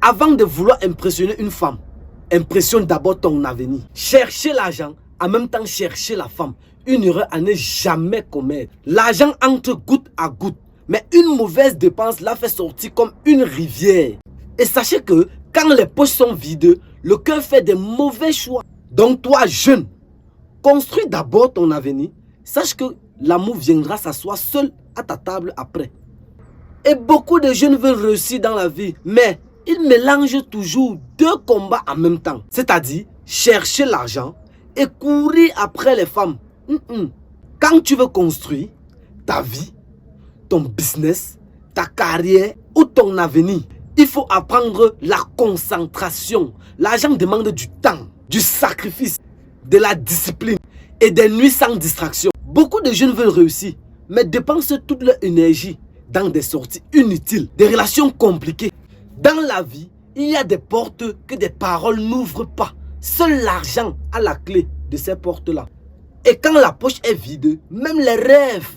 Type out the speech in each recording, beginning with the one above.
Avant de vouloir impressionner une femme, impressionne d'abord ton avenir. Chercher l'argent, en même temps chercher la femme. Une erreur à ne jamais commettre. L'argent entre goutte à goutte. Mais une mauvaise dépense la fait sortir comme une rivière. Et sachez que quand les poches sont vides, le cœur fait des mauvais choix. Donc toi, jeune, construis d'abord ton avenir. Sache que l'amour viendra s'asseoir seul à ta table après. Et beaucoup de jeunes veulent réussir dans la vie, mais ils mélangent toujours deux combats en même temps. C'est-à-dire chercher l'argent et courir après les femmes. Quand tu veux construire ta vie, ton business, ta carrière ou ton avenir, il faut apprendre la concentration. L'argent demande du temps, du sacrifice, de la discipline et des nuits sans distraction. Beaucoup de jeunes veulent réussir, mais dépensent toute leur énergie dans des sorties inutiles, des relations compliquées. Dans la vie, il y a des portes que des paroles n'ouvrent pas. Seul l'argent a la clé de ces portes-là. Et quand la poche est vide, même les rêves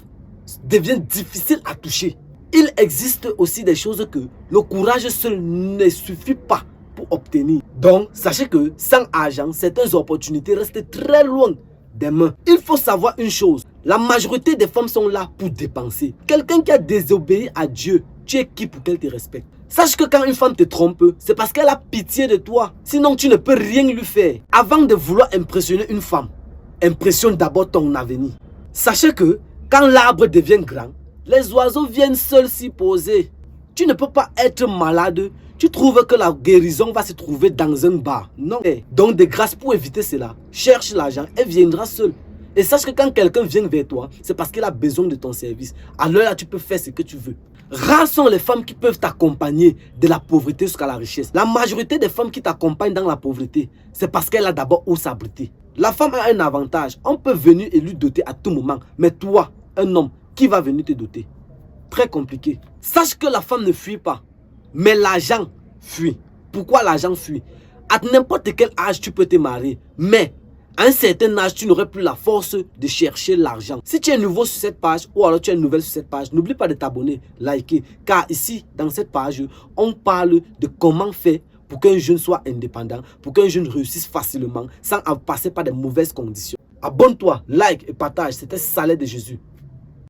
deviennent difficiles à toucher. Il existe aussi des choses que le courage seul ne suffit pas pour obtenir. Donc, sachez que sans argent, certaines opportunités restent très loin des mains. Il faut savoir une chose, la majorité des femmes sont là pour dépenser. Quelqu'un qui a désobéi à Dieu, tu es qui pour qu'elle te respecte? Sache que quand une femme te trompe, c'est parce qu'elle a pitié de toi. Sinon, tu ne peux rien lui faire. Avant de vouloir impressionner une femme, impressionne d'abord ton avenir. Sachez que quand l'arbre devient grand, les oiseaux viennent seuls s'y poser. Tu ne peux pas être malade. Tu trouves que la guérison va se trouver dans un bar. Non. Donc de grâce, pour éviter cela, cherche l'argent et viendra seul. Et sache que quand quelqu'un vient vers toi, c'est parce qu'il a besoin de ton service. Alors là, tu peux faire ce que tu veux. Rares sont les femmes qui peuvent t'accompagner de la pauvreté jusqu'à la richesse. La majorité des femmes qui t'accompagnent dans la pauvreté, c'est parce qu'elle a d'abord où s'abriter. La femme a un avantage. On peut venir et lui doter à tout moment. Mais toi, un homme, qui va venir te doter? Très compliqué. Sache que la femme ne fuit pas. Mais l'argent fuit. Pourquoi l'argent fuit? À n'importe quel âge, tu peux te marier. Mais à un certain âge, tu n'aurais plus la force de chercher l'argent. Si tu es nouveau sur cette page ou alors tu es nouvelle sur cette page, n'oublie pas de t'abonner, liker. Car ici, dans cette page, on parle de comment faire pour qu'un jeune soit indépendant, pour qu'un jeune réussisse facilement sans passer par de mauvaises conditions. Abonne-toi, like et partage. C'était Saleh de Jésus.